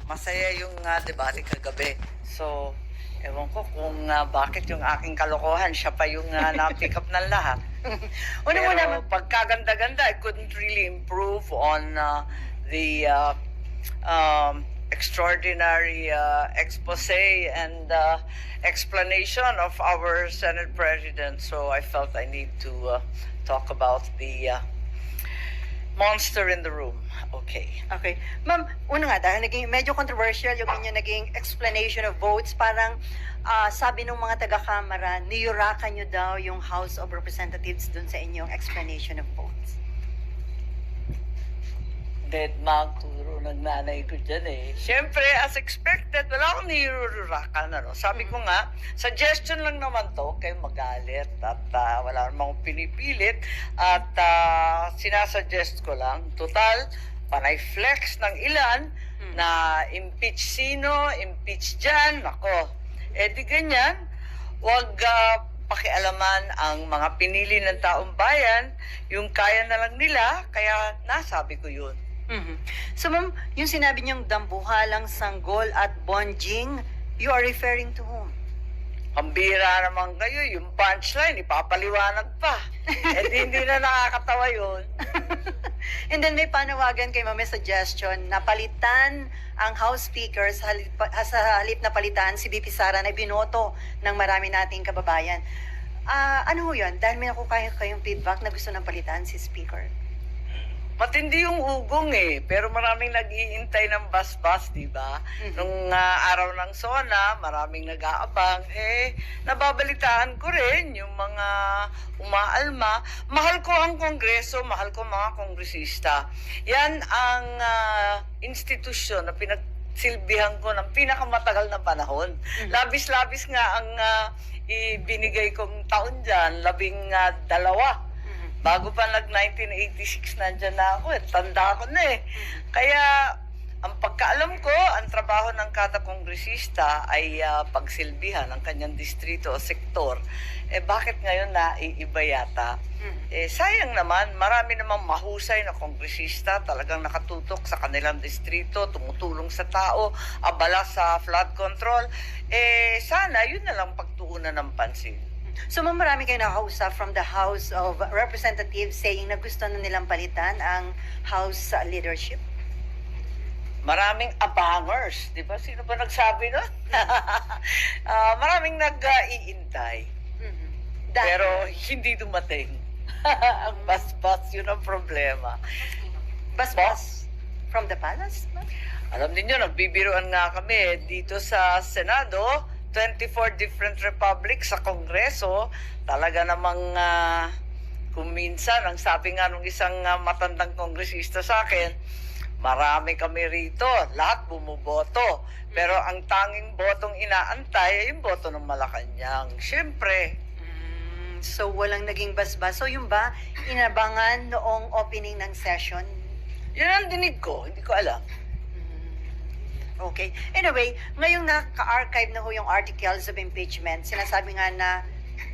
masaya yung debate kagabi. So, ewan ko kung bakit yung aking kalokohan, siya pa yung na-pick up ng lahat. Una Pero muna, pagkaganda-ganda, I couldn't really improve on the extraordinary expose and explanation of our Senate President. So I felt I need to talk about the monster in the room. Okay. okay. Ma'am, una nga, dahil naging medyo controversial yung inyong naging explanation of votes, parang sabi ng mga taga-kamara, niyurakan nyo daw yung House of Representatives dun sa inyong explanation of votes. Dead magturo ng nanay ko dyan eh. Siyempre, as expected, wala akong nirurakan. Sabi ko nga, suggestion lang naman to, kayo magalit at wala namang pinipilit at sinasuggest ko lang. Total, panay flex ng ilan na impeach sino, impeach dyan. Ako, di ganyan. Huwag pakialaman ang mga pinili ng taong bayan, yung kaya na lang nila, kaya nasabi ko yun. Mhm. So ma'am, yung sinabi niyong dambuhalang sanggol at bonjing, you are referring to whom? Ang bira naman kayo, yung punchline, ipapaliwanag pa. Hindi na nakakatawa yun. And then may panawagan kay ma'am, may suggestion na palitan ang House Speaker sa halip na palitan si BP Sara na binoto ng marami nating kababayan. Ano ho yun? Dahil may nakuha kayong feedback na gusto ng palitan si Speaker. Matindi yung ugong eh, pero maraming nag-iintay ng bas-bas, di ba? Nung araw ng SONA, maraming nag-aabang. Nababalitaan ko rin yung mga umaalma. Mahal ko ang Kongreso, mahal ko mga kongresista. Yan ang institusyon na pinagsilbihan ko ng pinakamatagal na panahon. Labis-labis nga ang ibinigay kong taon dyan, 12. Bago pa nag-1986, nandyan na ako. Tanda ko na eh. Kaya, ang pagkaalam ko, ang trabaho ng kada kongresista ay pagsilbihan ng kanyang distrito o sektor. Bakit ngayon na iiba yata? Sayang naman, marami namang mahusay na kongresista talagang nakatutok sa kanilang distrito, tumutulong sa tao, abala sa flood control. Sana, yun na lang pagtuunan ng pansin. So ma'am, marami kayo nakausap from the House of Representatives saying na gusto na nilang palitan ang House leadership? Maraming abangers, di ba? Sino ba nagsabi nun? Maraming nag-iintay. Pero hindi dumating. Ang bas-bas, yun ang problema. Bas-bas from the palace? Alam niyo, nagbibiruan nga kami dito sa Senado, 24 different republics sa Kongreso. Talaga namang kung minsan, ang sabi nga nung isang matandang kongresista sa akin, marami kami rito, lahat bumuboto. Pero ang tanging botong inaantay ay yung boto ng Malacanang. Siyempre. So walang naging basbas. So yung ba, inabangan noong opening ng session? Yun ang dinig ko, hindi ko alam. Okay. Anyway, ngayong naka-archive na ho yung articles of impeachment, sinasabi nga na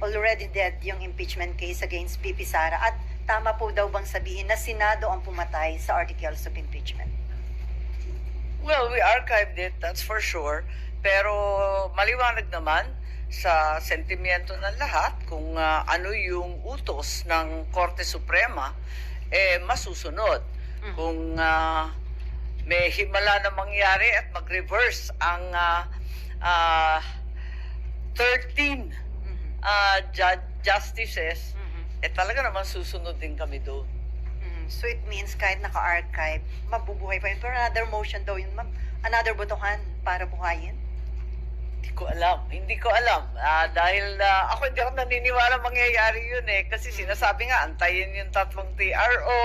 already dead yung impeachment case against BP Sara. At tama po daw bang sabihin na Senado ang pumatay sa articles of impeachment? Well, we archived it, that's for sure. Pero maliwanag naman sa sentimiento ng lahat kung ano yung utos ng Korte Suprema, masusunod. Kung may himala na mangyari at mag-reverse ang 13 justices, talaga naman susunod din kami doon. So it means kahit naka-archive, mabubuhay pa yun. Pero another motion daw yun, ma'am. Another botohan para buhayin? Hindi ko alam. Dahil ako hindi ako naniniwala mangyayari yun eh. Kasi sinasabi nga, antayin yung 3 TRO,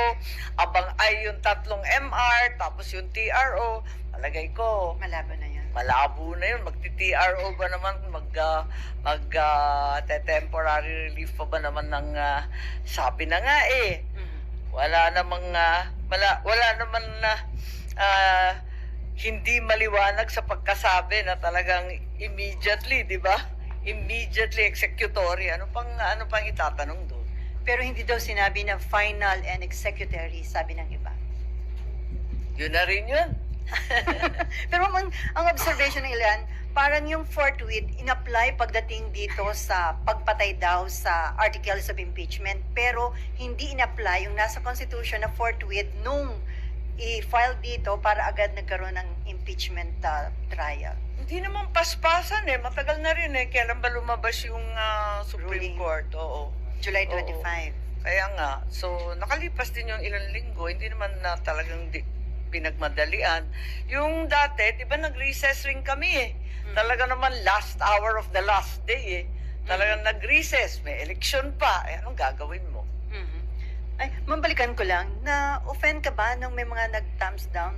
abang ay yung 3 MR, tapos yung TRO. Palagay ko, Malabo na yun. malabo na yun. Magti-TRO ba naman? Temporary relief pa ba naman ng sabi na nga eh. Wala namang hindi maliwanag sa pagkasabi na talagang immediately, di ba? Immediately executory. Ano pang itatanong doon? Pero hindi daw sinabi na final and executory, sabi ng iba. Yun na rin yun. ang observation ng ilan, parang yung forthwith in-apply pagdating dito sa pagpatay daw sa articles of impeachment, pero hindi in-apply yung nasa Constitution na forthwith nung i-file dito para agad nagkaroon ng impeachment trial. Hindi naman paspasan eh. Matagal na rin eh. Kailan ba lumabas yung Supreme Ruling. Court? Oo. July Oo. 25. Kaya nga. So, nakalipas din yung ilang linggo. Hindi naman na talagang pinagmadalian. Yung dati, di ba nag-recess rin kami eh. Talaga naman last hour of the last day eh. Talagang nag-recess. May election pa. Eh, anong gagawin mo? Mhm. Ay, mambalikan ko lang, na-offend ka ba nung may mga nag-thumbs down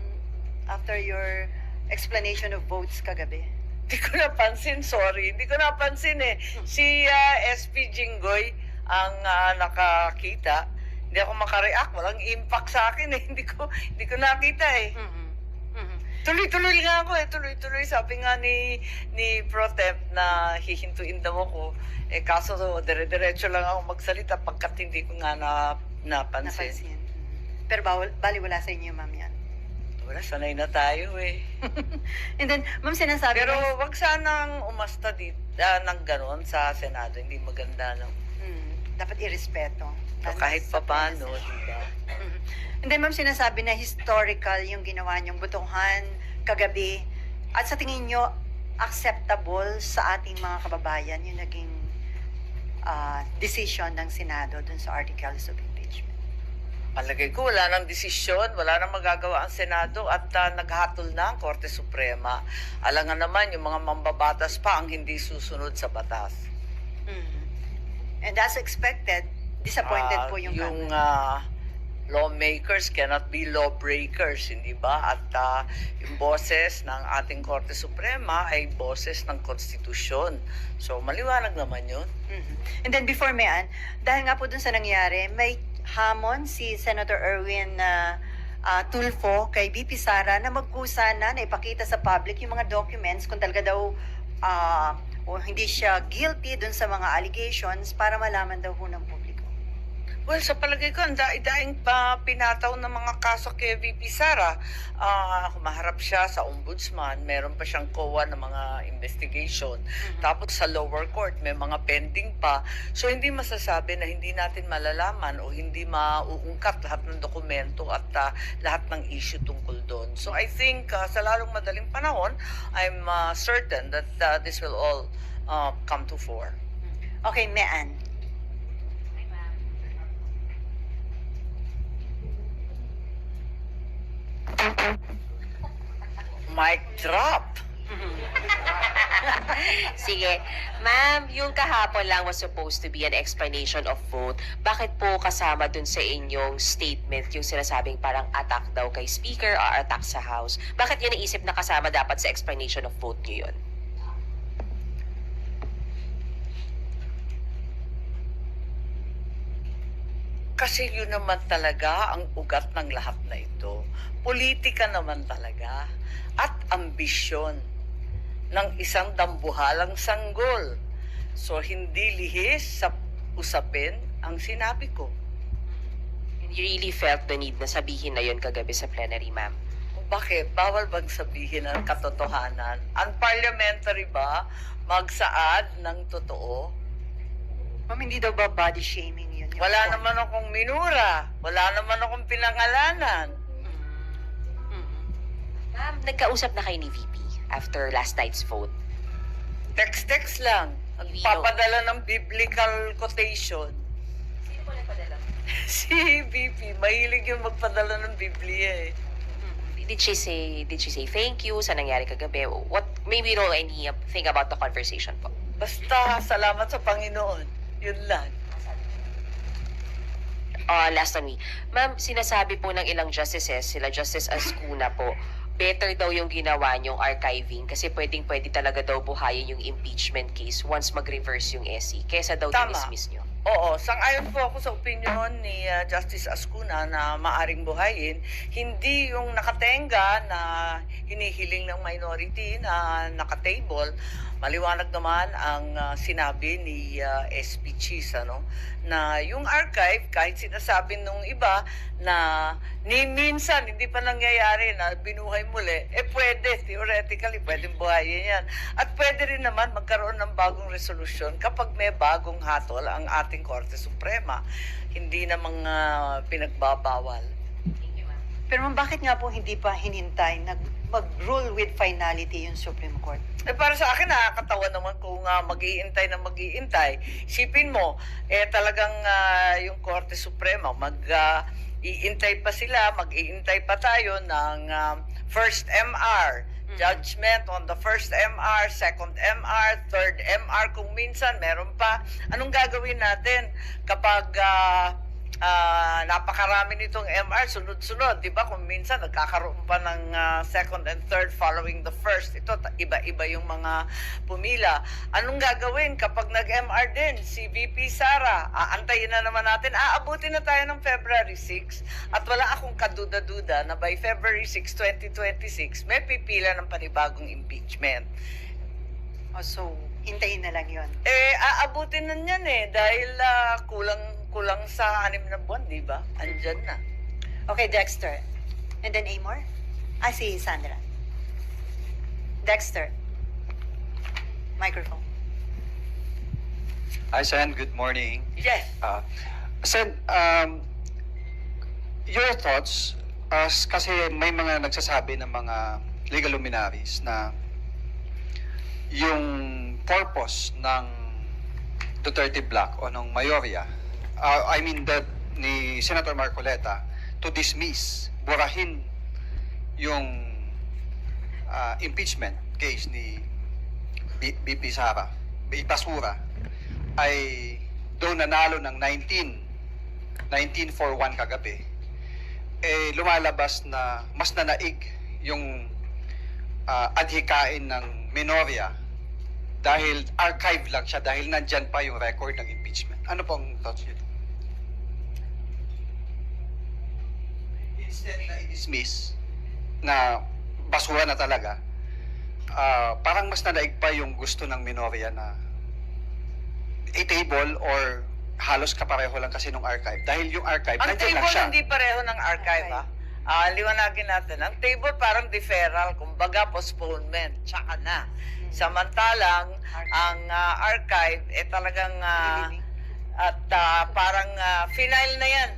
after your explanation of votes kagabi? Hindi ko napansin, sorry. Hindi ko napansin eh. Si SP Jinggoy ang nakakita. Hindi ako makareact. Walang impact sa akin eh. Hindi ko nakita eh. Mhm. Mhm. Tuloy-tuloy nga ako eh. Tuloy-tuloy. Sabi nga ni Pro Temp na hihintuin daw ako. Eh kaso dire-diretso lang ako magsalita pagkat hindi ko nga napansin. Napansin. Pero baliwala sa inyo, ma'am, yan. Wala, sanay na tayo eh. And then, ma'am, sinasabi Pero ng- wag sanang umasta ng ganon sa Senado. Hindi maganda, no? dapat irespeto. So, kahit pa paano, diba? Mhm. And then, ma'am, sinasabi na historical yung ginawa niyong butuhan kagabi. At sa tingin niyo, acceptable sa ating mga kababayan yung naging decision ng Senado dun sa articles of impeachment. Palagay ko, wala nang desisyon, wala nang magagawa ang Senado at naghatol na ang Korte Suprema. Alangan naman yung mga mambabatas pa ang hindi susunod sa batas. Mhm. And as expected, disappointed po yung Lawmakers cannot be lawbreakers, hindi ba? At yung boses ng ating Korte Suprema ay boses ng konstitusyon. So, maliwanag naman yun. Mhm. And then before Mayan, dahil nga po dun sa nangyari, may hamon si Senator Erwin Tulfo kay VP Sara na magkusa na ipakita sa public yung mga documents kung talaga daw o hindi siya guilty dun sa mga allegations para malaman daw po ng publiko. Well, sa palagay ko, ang daing pa pinataw ng mga kaso kay VP Sara. Humaharap siya sa ombudsman, meron pa siyang COA ng mga investigation. Tapos sa lower court, may mga pending pa. So, hindi masasabi na hindi natin malalaman o hindi mauungkat lahat ng dokumento at lahat ng issue tungkol doon. So, I think sa lalong madaling panahon, I'm certain that this will all come to fore. Okay, Mayan. Mic drop! Sige. Ma'am, yung kahapon lang was supposed to be an explanation of vote. Bakit po kasama dun sa inyong statement yung sinasabing parang attack daw kay Speaker or attack sa House? Bakit yun naisip na kasama dapat sa explanation of vote nyo yun? Kasi yun naman talaga ang ugat ng lahat na ito. Politika naman talaga at ambisyon ng isang dambuhalang sanggol. So, hindi lihis sa usapin ang sinabi ko. And you really felt the need na sabihin na yun kagabi sa plenary, ma'am? Bakit? Bawal bang sabihin ang katotohanan? Unparliamentary ba magsaad ng totoo? Ma'am, hindi daw ba body shaming yun? Yung Wala point? naman akong minura. Wala naman akong pinangalanan. Mhm. Ma'am, nagkausap na kayo ni VP after last night's vote. Text-text lang. Papadala ng biblical quotation. Sino po nagpadala? Si VP, mahilig yung magpadala ng Biblia eh. Did she say thank you sa nangyari kagabi? What, maybe you know anything about the conversation po? Basta salamat sa Panginoon. Yun lang. Last on me. Ma'am, sinasabi po ng ilang justices, sila Justice Ascuna po, better daw yung ginawa niyong archiving kasi pwedeng-pwede talaga daw buhayin yung impeachment case once mag-reverse yung SC kesa daw Tama. dinismiss niyo. Oo, sang-ayon po ako sa opinion ni Justice Ascuna na maaring buhayin. Hindi yung nakatenga na hinihiling ng minority na nakatable. Maliwanag naman ang sinabi ni SP Cheese, ano, na yung archive, kahit sinasabi nung iba na ni minsan hindi pa nangyayari na binuhay muli, pwede, theoretically, pwedeng buhayin yan. At pwede rin naman magkaroon ng bagong resolusyon kapag may bagong hatol ang ating Korte Suprema. Hindi na mga pinagbabawal. Pero ma'am, bakit nga po hindi pa hinintay mag-rule with finality yung Supreme Court? Para sa akin, nakakatawa naman kung mag-iintay na mag-iintay. Isipin mo, talagang yung Korte Suprema, iintay pa sila, mag-iintay pa tayo ng first MR. Judgment on the first MR, second MR, third MR, kung minsan meron pa. Anong gagawin natin kapag napakarami nitong MR, sunod-sunod, di ba? Kung minsan nagkakaroon pa ng second and third following the first. Ito, iba-iba yung mga pumila. Anong gagawin kapag nag-MR din si VP Sara? Aantayin na naman natin. Aabutin na tayo ng February 6 at wala akong kaduda-duda na by February 6, 2026, may pipila ng panibagong impeachment. So, hintayin na lang yun. Aabutin na yan dahil kulang sa 6 na buwan, di ba? Andyan na. Okay, Dexter. And then Amor? Si Sandra. Dexter. Microphone. Hi, Sen. Good morning. Yes. Sen, your thoughts, kasi may mga nagsasabi ng mga legal luminaries na yung purpose ng Duterte Black o ng Mayorya, ni Senator Marcoleta, to dismiss, burahin yung impeachment case ni BP Sara, Basura, ay doon nanalo ng 19-4-1 kagabi, lumalabas na mas nanaig yung adhikain ng Menorya dahil archive lang siya, dahil nandyan pa yung record ng impeachment. Ano pong thoughts nyo? Instead na i-dismiss na basura na talaga, parang mas nanaig pa yung gusto ng Menorya na i-table or halos kapareho lang kasi nung archive. Dahil yung archive, Ang nandyan lang table siya. hindi pareho ng archive, Okay. Liwanagin natin. Ang table parang deferral, kumbaga postponement, tsaka na. Samantalang, ang archive, talagang parang final na yan.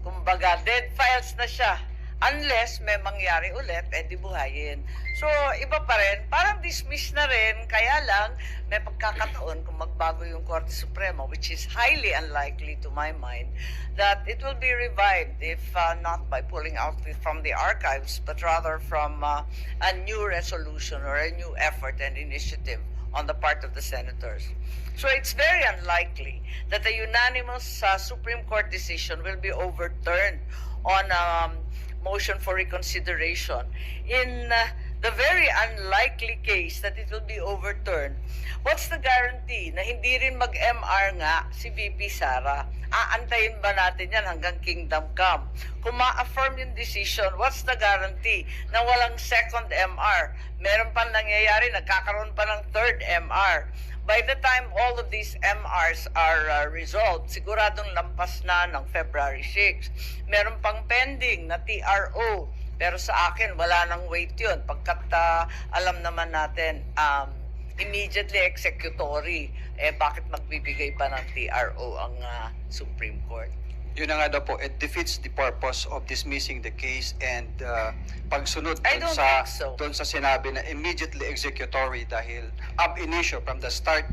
Kumbaga, dead files na siya. Unless may mangyari ulit, di buhayin. So, iba pa rin. Parang dismiss na rin. Kaya lang, may pagkakataon kung magbago yung Korte Suprema, which is highly unlikely to my mind, that it will be revived if not by pulling out from the archives, but rather from a new resolution or a new effort and initiative on the part of the senators. So it's very unlikely that a unanimous Supreme Court decision will be overturned on motion for reconsideration. In the very unlikely case that it will be overturned, what's the guarantee na hindi rin mag-MR nga si VP Sara? Aantayin ba natin yan hanggang kingdom come? Kung ma-affirm yung decision, what's the guarantee na walang second MR? Meron pa nangyayari, nagkakaroon pa ng third MR. By the time all of these MRs are resolved, siguradong lampas na ng February 6. Meron pang pending na TRO. Pero sa akin, wala nang wait yun. Pagkat alam naman natin, immediately executory, bakit magbibigay pa ng TRO ang Supreme Court? Yun na nga daw po, it defeats the purpose of dismissing the case and pagsunod I dun don't sa, think so. dun sa sinabi na immediately executory dahil ab initio from the start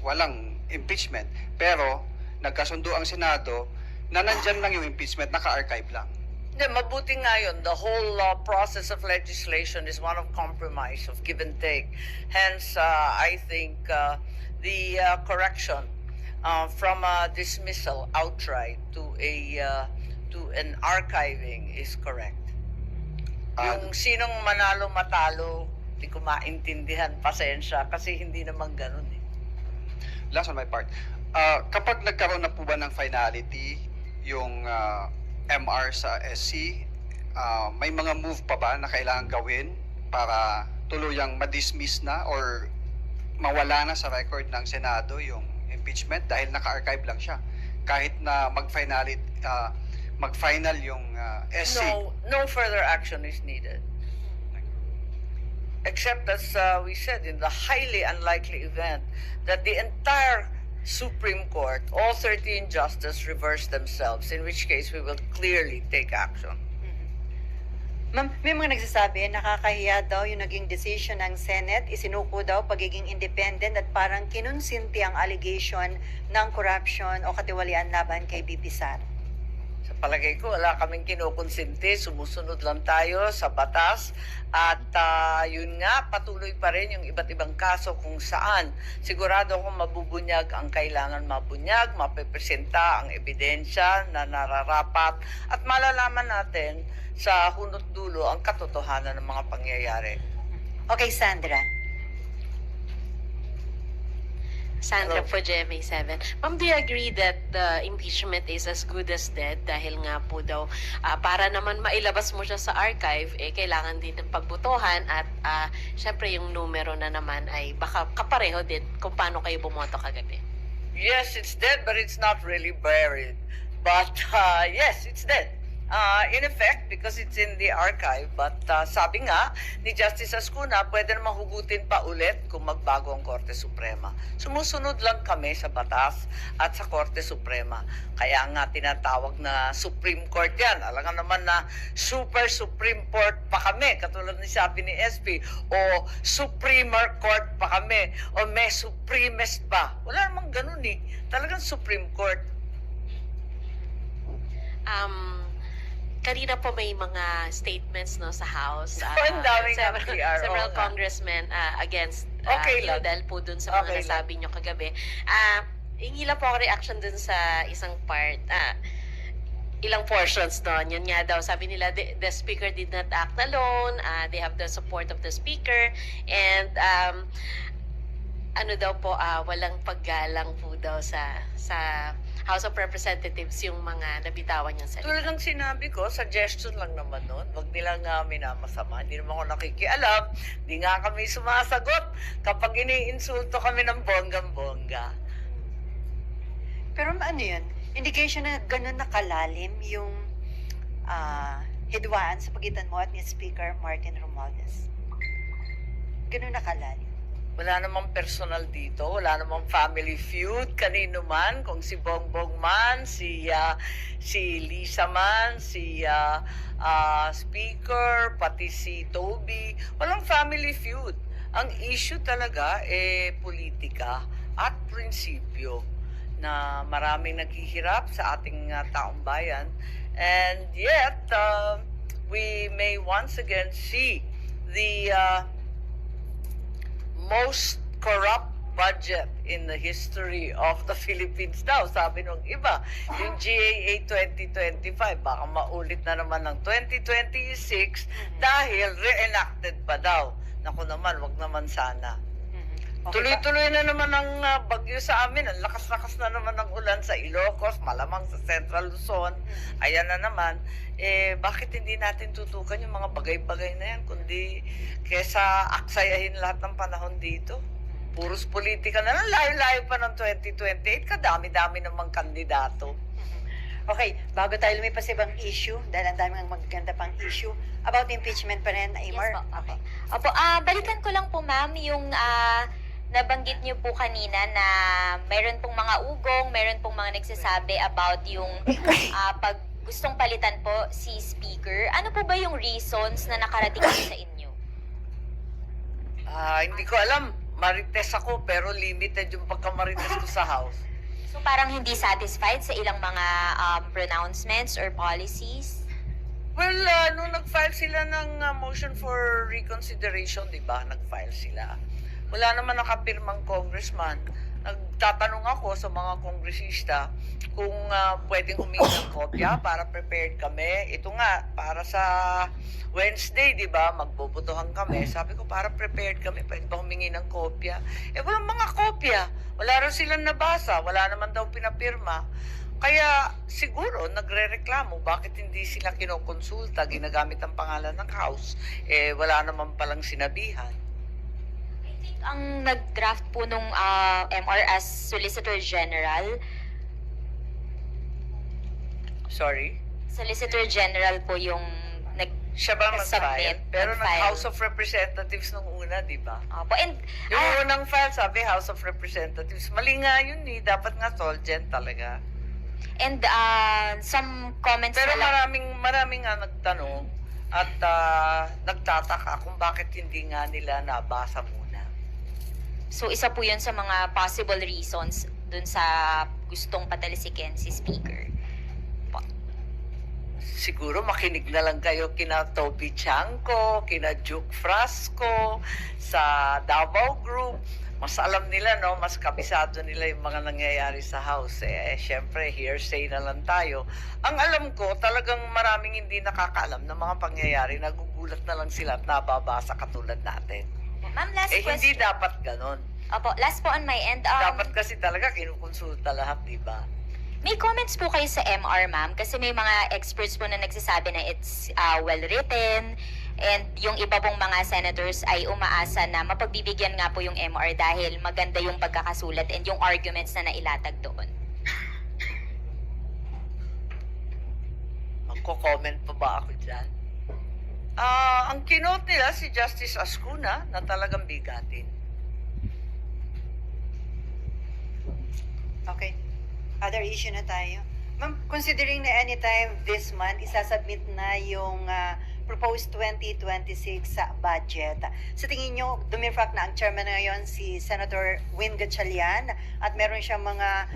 walang impeachment. Pero nagkasundo ang Senado na nandyan lang yung impeachment, naka-archive lang. Hindi, mabuti nga yun. The whole process of legislation is one of compromise, of give and take. Hence, I think the correction from a dismissal outright to an archiving is correct. Yung sinong manalo matalo, di ko maintindihan, pasensya kasi hindi naman ganun Last on my part, Kapag nagkaroon na po ba ng finality yung MR sa SC, may mga move pa ba na kailangan gawin para tuluyang ma-dismiss na or mawala na sa record ng Senado yung impeachment dahil naka-archive lang siya kahit na mag-final yung SC? No further action is needed. Except as we said, in the highly unlikely event that the entire Supreme Court, all 13 justices reverse themselves, in which case we will clearly take action. Ma'am, may mga nagsasabi, nakakahiya daw yung naging decision ng Senate, isinuko daw pagiging independent at parang kinonsinti ang allegation ng corruption o katiwalian laban kay BP Sara. Sa palagay ko, wala kaming kinukonsinti, sumusunod lang tayo sa batas at yun nga, patuloy pa rin yung iba't ibang kaso kung saan sigurado akong mabubunyag ang kailangan mabunyag, mapepresenta ang ebidensya na nararapat at malalaman natin sa hunot dulo ang katotohanan ng mga pangyayari. Okay, Sandra. Sandra Hello. po, GMA7. Ma'am, do you agree that the impeachment is as good as dead? Dahil nga po daw, para naman mailabas mo siya sa archive, kailangan din ng pagbutuhan at syempre yung numero na naman ay baka kapareho din kung paano kayo bumoto kagabi. Yes, it's dead, but it's not really buried. But yes, it's dead. In effect, because it's in the archive. But sabi nga ni Justice Ascuna, pwede na mahugutin pa ulit kung magbago ang Korte Suprema. Sumusunod lang kami sa batas at sa Korte Suprema. Kaya nga tinatawag na Supreme Court yan. Alam nga naman na Super Supreme Court pa kami, katulad ni sabi ni SP, o Supremer Court pa kami, o may Supremest pa. Wala namang ganun eh. Talagang Supreme Court. Kanina po may mga statements no sa House. Ang daming several, PR, several oo nga. congressmen against Okay you lang. dahil po dun sa mga Okay lang. nasabi nyo kagabi. Hingi lang po ako reaction dun sa isang part. Ilang portions doon. Yun nga daw, sabi nila, the speaker did not act alone. They have the support of the speaker. And ano daw po, walang paggalang po daw sa House of Representatives yung mga nabitawan niyang salita. Tulad ng sinabi ko, suggestion lang naman nun. Huwag nilang minamasama. Hindi naman ako nakikialam. Hindi nga kami sumasagot kapag iniinsulto kami ng bonggang-bongga. Pero ano yun? Indication na gano'n nakalalim yung hidwaan sa pagitan mo at ni Speaker Martin Romualdez. Gano'n nakalalim. Wala namang personal dito. Wala namang family feud. Kanino man. Kung si Bongbong man, si Lisa man, si Speaker, pati si Toby. Walang family feud. Ang issue talaga politika at prinsipyo na maraming naghihirap sa ating taong bayan. And yet, we may once again see the most corrupt budget in the history of the Philippines daw. Sabi nung iba, yung GAA 2025, baka maulit na naman ng 2026 dahil reenacted pa daw. Naku naman, wag naman sana. Okay, Tuloy-tuloy na naman ang bagyo sa amin. Ang lakas-lakas na naman ng ulan sa Ilocos, malamang sa Central Luzon. Ayan na naman. Bakit hindi natin tutukan yung mga bagay-bagay na yan? Kundi kesa aksayahin lahat ng panahon dito. Puros politika na lang. Layo-layo pa ng 2028. Kadami-dami namang kandidato. Okay, bago tayo lumipas sa ibang issue, dahil ang daming magaganda pang issue, about impeachment pa rin, Aymar. Yes po. Okay. Opo, balikan ko lang po ma'am yung nabanggit niyo po kanina na meron pong mga ugong, meron pong mga nagsasabi about yung pag gustong palitan po si Speaker. Ano po ba yung reasons na nakarating po sa inyo? Hindi ko alam. Marites ako pero limited yung pagkamarites ko sa House. So parang hindi satisfied sa ilang mga pronouncements or policies? Well, nung nag-file sila ng motion for reconsideration, di ba? Nag-file sila. Wala naman nakapirmang congressman. Nagtatanong ako sa mga kongresista kung pwedeng humingi ng kopya para prepared kami. Ito nga, para sa Wednesday, di ba? Magbobotohan kami. kami. Sabi ko, para prepared kami, pwede ba humingi ng kopya? Walang mga kopya. Wala raw silang nabasa. Wala naman daw pinapirma. Kaya siguro nagre-reklamo bakit hindi sila kinokonsulta, ginagamit ang pangalan ng house. Wala naman palang sinabihan. I think ang nag-draft po nung MR as Solicitor General, Sorry? Solicitor General po yung Siya ba mag-file? Submit, Pero mag-file. nag-House of Representatives nung una, di ba? Opo, and Yung unang file, sabi House of Representatives. Mali nga yun eh. Dapat nga Solgen talaga. some comments Pero na lang. maraming nga nagtanong at nagtataka kung bakit hindi nga nila nabasa muna. So isa po yun sa mga possible reasons dun sa gustong patalisikin si Speaker. Siguro makinig na lang kayo kina Toby Chanco, kina Duke Frasco, sa Davao Group. Mas alam nila, no? Mas kabisado nila yung mga nangyayari sa house. Syempre, hearsay na lang tayo. Ang alam ko, talagang maraming hindi nakakaalam ng mga pangyayari. Nagugulat na lang sila at nababasa katulad natin. Ma'am, last Hindi question. dapat ganon. Opo, last po on my end. Dapat kasi talaga kinukonsulta lahat, di ba? May comments po kayo sa MR, ma'am, kasi may mga experts po na nagsasabi na it's well written, and yung iba pong mga senators ay umaasa na mapagbibigyan nga po yung MR dahil maganda yung pagkakasulat and yung arguments na nailatag doon. Magko-comment pa ba ako dyan? Ang kinote nila si Justice Ascuna na talagang bigatin. Okay. Other issue na tayo. Ma'am, considering na anytime this month, isasubmit na yung proposed 2026 budget. Sa tingin nyo, dumirfak na ang chairman ngayon si Senator Win Gatchalian at meron siyang mga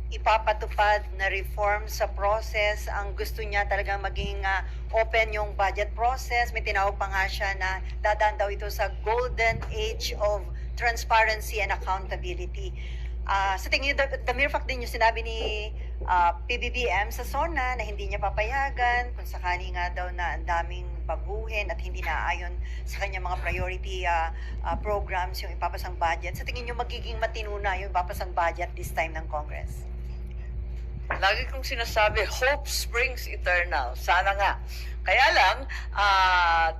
ipapatupad na reform sa process. Ang gusto niya talagang maging open yung budget process. May tinawag pa nga siya na dadaan daw ito sa golden age of transparency and accountability. Sa tingin niyo, the mere fact din yung sinabi ni PBBM sa SONA na hindi niya papayagan kung sakali nga daw na ang daming baguhin at hindi naayon sa kanya mga priority programs yung ipapasang budget. Sa tingin niyo magiging matino na yung ipapasang budget this time ng Congress? Lagi kong sinasabi, hope springs eternal. Sana nga. Kaya lang,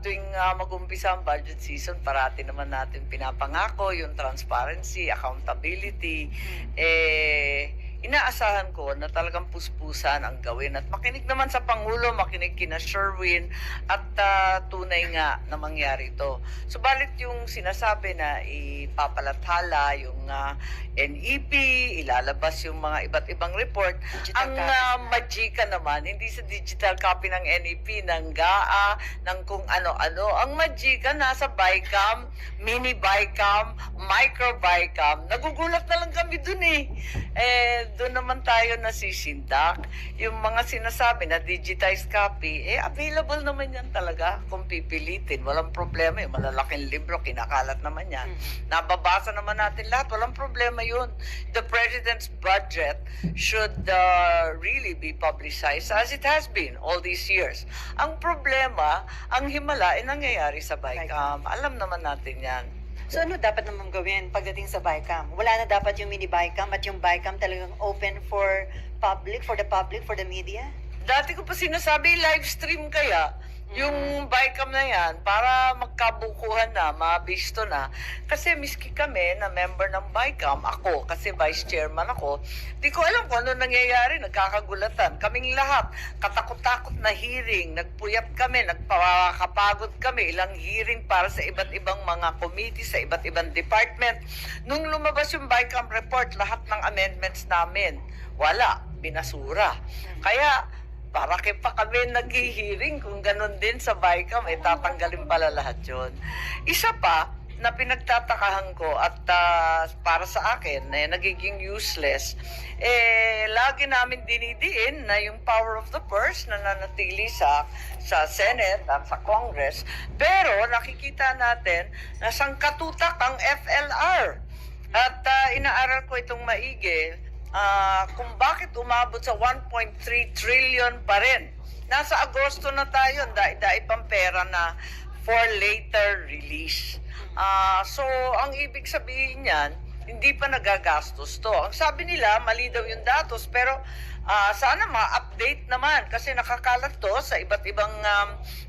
tuwing mag-umpisa ang budget season, parati naman natin pinapangako yung transparency, accountability. Inaasahan ko na talagang puspusan ang gawin. At makinig naman sa Pangulo, makinig kina Sherwin, at tunay nga na mangyari ito. Subalit yung sinasabi na ipapalathala yung NEP, ilalabas yung mga iba't ibang report. Digital Ang copy. magika naman, hindi sa digital copy ng NEP, ng GAA, ng kung ano-ano. Ang magika nasa BICAM, mini BICAM, micro BICAM. Nagugulat na lang kami dun eh. Doon naman tayo nasisindak. Yung mga sinasabi na digitized copy, available naman yan talaga kung pipilitin. Walang problema. Yung malalaking libro, kinakalat naman yan. Nababasa naman natin lahat. Walang problema yun. The President's budget should really be publicized as it has been all these years. Ang problema, ang himala ay nangyayari sa BICAM. Alam naman natin yan. So ano dapat naman gawin pagdating sa BICAM? Wala na dapat yung mini BICAM at yung BICAM talagang open for the media? Dati ko pa sinasabi, live stream kaya yung BICAM na yan para magkabukuhan na, mabisto na. Kasi miski kami na member ng BICAM, ako kasi vice chairman ako, di ko alam kung ano nangyayari, nagkakagulatan. Kaming lahat, katakot-takot na hearing, nagpuyat kami, nagpapagod kami, ilang hearing para sa iba't ibang mga committee, sa iba't ibang department. Nung lumabas yung BICAM report, lahat ng amendments namin, wala, binasura. Kaya, para pa kami nag-hearing kung ganun din sa BICAM, tatanggalin pala lahat yun. Isa pa na pinagtatakahan ko at para sa akin, nagiging useless, lagi namin dinidiin na yung power of the purse na nanatili sa Senate at sa Congress. Pero nakikita natin na sangkatutak ang FLR. At inaaral ko itong maigi, kung bakit umabot sa 1.3 trillion pa rin. Nasa Agosto na tayo, dai-dai pang pera na for later release. So, ang ibig sabihin niyan, hindi pa nagagastos to. Ang sabi nila, mali daw yung datos, pero sana ma-update naman kasi nakakalat to sa iba't ibang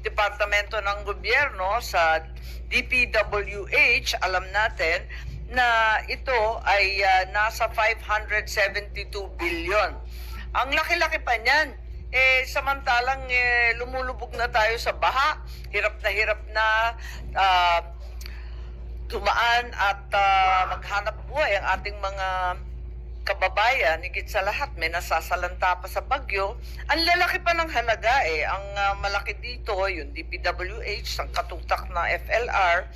departamento ng gobyerno. Sa DPWH, alam natin na ito ay nasa 572 billion. Ang laki-laki pa niyan. Samantalang lumulubog na tayo sa baha, hirap na tumaan at maghanap buhay ang ating mga kababayan. Higit sa lahat, may nasasalanta pa sa bagyo. Ang lalaki pa ng halaga Ang malaki dito, yung DPWH, ang katutak na FLR,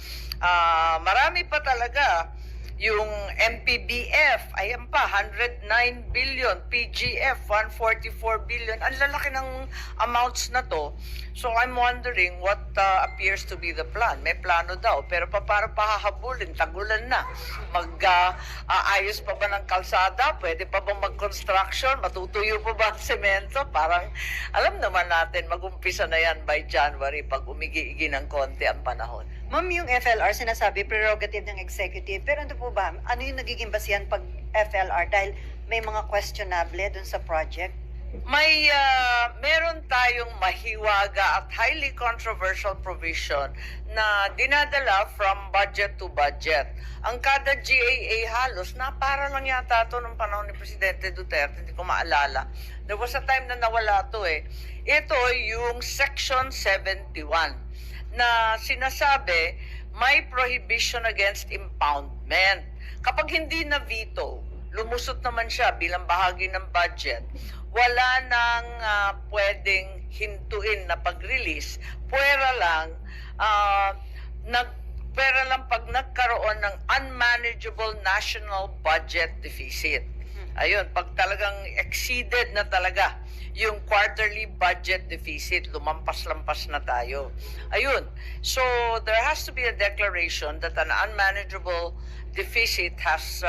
marami pa talaga. Yung MPBF, ayan pa, 109 billion. PGF, 144 billion. Ang lalaki ng amounts na to. So I'm wondering what appears to be the plan. May plano daw, pero paano pahahabulin? Tagulan na. Ayos pa ba ng kalsada? Pwede pa bang mag-construction? Matutuyo pa ba ang semento? Parang, alam naman natin, mag-umpisa na yan by January pag umigi-igi ng konti ang panahon. Ma'am, yung FLR, sinasabi, prerogative ng executive. Pero ano po ba, ano yung nagiging basihan pag FLR? Dahil may mga questionable dun sa project? Meron tayong mahiwaga at highly controversial provision na dinadala from budget to budget. Ang kada GAA halos, para lang yata ito nung panahon ni Presidente Duterte, hindi ko maalala. There was a time na nawala ito Ito yung Section 71 na sinasabi may prohibition against impoundment. Kapag hindi na veto, lumusot naman siya bilang bahagi ng budget, wala nang pwedeng hintuin na pag-release, pwera lang pag nagkaroon ng unmanageable national budget deficit. Ayun, pag talagang exceeded na talaga yung quarterly budget deficit, lumampas-lampas na tayo. Ayun, so there has to be a declaration that an unmanageable deficit has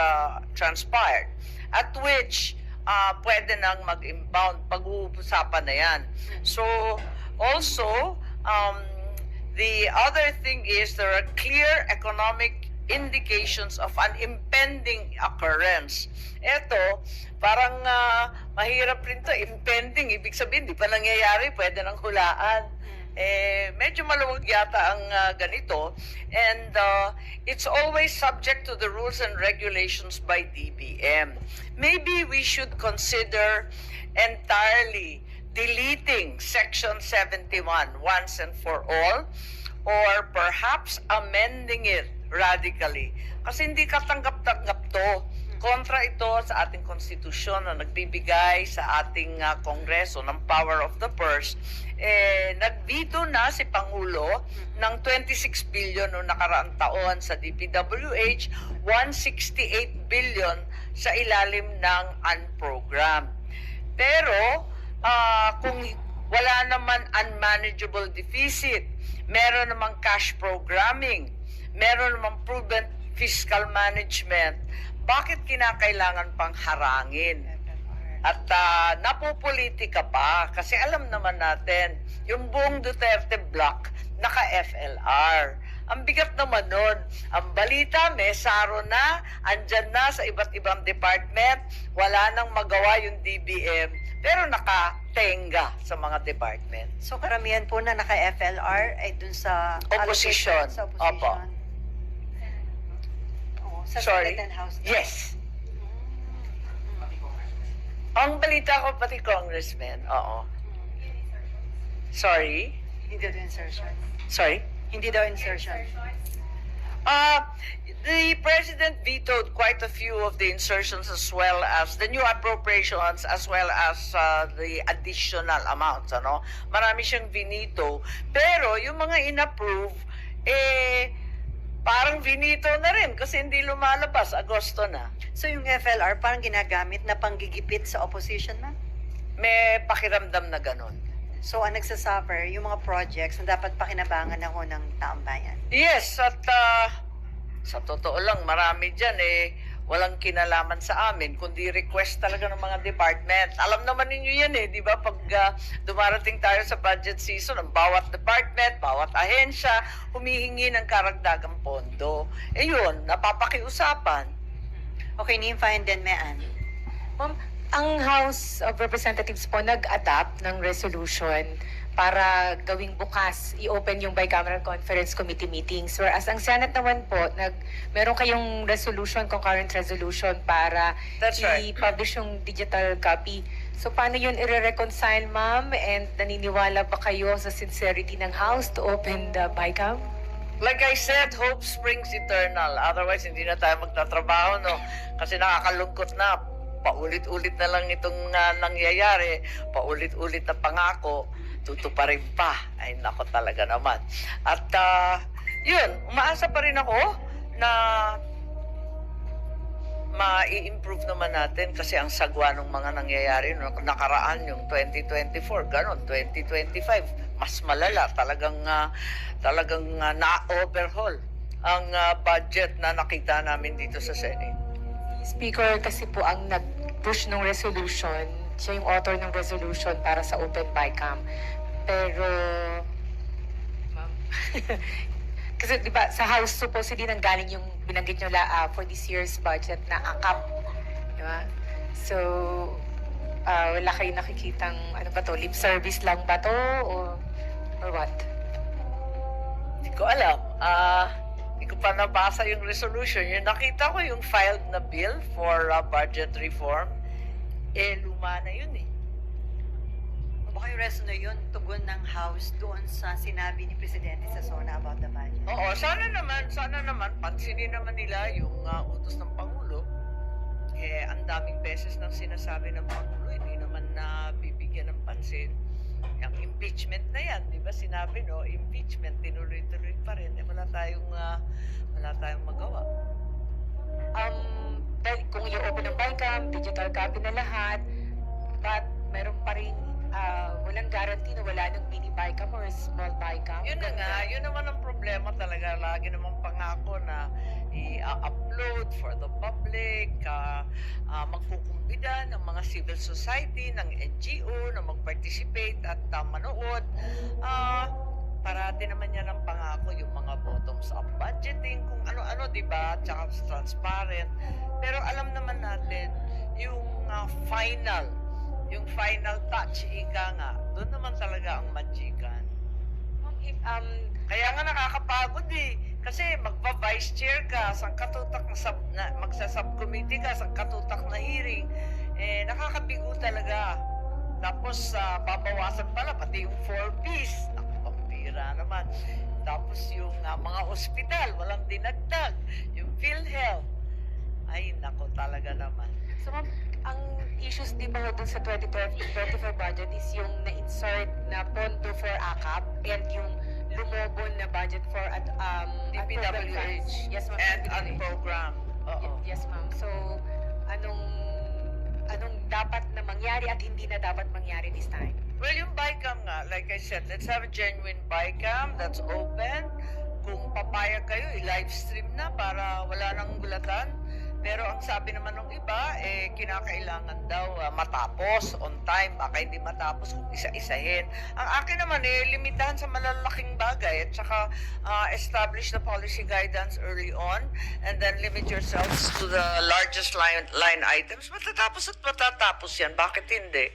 transpired, at which pwede nang mag-impound. Pag-uusapan na yan. So, also, the other thing is there are clear economic indications of an impending occurrence. Ito, parang mahirap rin to. Impending, ibig sabihin, di pa nangyayari, pwede nang hulaan. Medyo maluwag yata ang ganito. And it's always subject to the rules and regulations by DBM. Maybe we should consider entirely deleting Section 71 once and for all, or perhaps amending it radically. Kasi hindi katanggap-tanggap to. Kontra ito sa ating konstitusyon na nagbibigay sa ating kongreso ng power of the purse. Nagveto na si Pangulo ng 26 billion noong nakaraang taon sa DPWH, 168 billion sa ilalim ng unprogrammed. Pero kung wala naman unmanageable deficit, meron namang cash programming, meron namang prudent fiscal management, bakit kinakailangan pang harangin? At napopolitika pa, kasi alam naman natin, yung buong Duterte block, naka-FLR. Ang bigat naman nun. Ang balita, may saro na, andyan na sa iba't ibang department, wala nang magawa yung DBM, pero nakatenga sa mga department. So karamihan po na naka-FLR ay dun sa Opposition. Sa opposition. Opo. Sa Sorry. Senate and House. Yes. Ang balita ko pati congressman. Oo. Sorry? Hindi daw insertion. Sorry? Hindi daw insertion. The president vetoed quite a few of the insertions as well as the new appropriations as well as the additional amounts. Marami siyang vinito. Pero yung mga inapprove, parang vinito na rin kasi hindi lumalabas. Agosto na. So yung FLR parang ginagamit na panggigipit sa opposition, ma'am? May pakiramdam na ganun. So ang nagsasuffer, yung mga projects na dapat pakinabangan na ho ng taong bayan. Yes, at sa totoo lang, marami dyan walang kinalaman sa amin, kundi request talaga ng mga department. Alam naman ninyo yan di ba? Pag dumarating tayo sa budget season, ang bawat department, bawat ahensya, humihingi ng karagdagang pondo. Yun, napapakiusapan. Okay, Nympha and then Mean. Ma'am, ang House of Representatives po nag-adapt ng resolution para gawing bukas, i-open yung bicameral conference committee meetings. Whereas ang Senate naman po, meron kayong resolution, concurrent resolution para That's right. i-publish yung digital copy. So paano yun i-reconcile, ma'am? And naniniwala ba kayo sa sincerity ng House to open the bicam? Like I said, hope springs eternal. Otherwise, hindi na tayo magtatrabaho, no? Kasi nakakalungkot na. Paulit-ulit na lang itong nangyayari. Paulit-ulit na pangako. Tutuparin pa. Ay, nako talaga naman. At, yun, umaasa pa rin ako na ma-i-improve naman natin kasi ang sagwa ng mga nangyayari no, nakaraan yung 2024, ganon, 2025, mas malala. Talagang na-overhaul ang budget na nakita namin dito sa Senate. Speaker kasi po ang nag-push ng resolution, siya yung author ng resolution para sa open bicam. Pero, ma'am, kasi di ba sa House supposedly nanggaling yung binanggit nyo for this year's budget na AKAP. Di ba? So, wala kayo nakikitang, ano ba to, lip service lang ba to? Or what? Hindi ko alam. Hindi ko pa nabasa yung resolution. Yung nakita ko yung filed na bill for budget reform. Luma na yun Baka yung resto na yun, tugon ng House doon sa sinabi ni Presidente sa SONA about the budget. Oo, sana naman, pansinin naman nila yung utos ng Pangulo. Ang daming beses nang sinasabi ng Pangulo, hindi naman na bibigyan ng pansin. Yung impeachment na yan, di ba sinabi, no? Impeachment, tinuloy-tuloy pa rin. Wala tayong magawa. Dahil kung i-open ang bicam, digital copy na lahat, but meron pa rin walang guarantee na wala ng mini bicam or small bicam. Yun na nga, yun naman ang problema talaga. Lagi namang pangako na i-upload for the public, magkukumbida ng mga civil society, ng NGO na mag-participate at manood. Parati naman yan ang pangako, yung mga bottoms-up budgeting, kung ano-ano, di ba? Tsaka transparent. Pero alam naman natin, yung final touch, ika nga, doon naman talaga ang magikan. Kaya nga nakakapagod Kasi magpa-vice chair ka, sang katutak na magsa-subcommittee ka, sang katutak na hearing, nakakabigo talaga. Tapos babawasan pala, pati yung 4Ps. Naku, pampira naman. Tapos yung mga ospital, walang dinagdag. Yung PhilHealth. Ay, naku talaga naman. So ma'am, ang issues di ba dun sa 2024 budget is yung na-insert na pondo for AKAP and yung lumobon na budget for DPWH. Yes, ma'am. And DPWH. unprogrammed. Oo. Yes, ma'am. So, anong dapat na mangyari at hindi na dapat mangyari this time? Well, yung BICAM nga, like I said, let's have a genuine BICAM that's open. Kung papayag kayo, i-live stream na para wala nang gulatan. Pero ang sabi naman ng iba, kinakailangan daw matapos on time. Baka hindi matapos kung isa-isahin. Ang akin naman, limitahan sa malalaking bagay. At saka establish the policy guidance early on. And then limit yourselves to the largest line items. Matatapos at matatapos yan. Bakit hindi?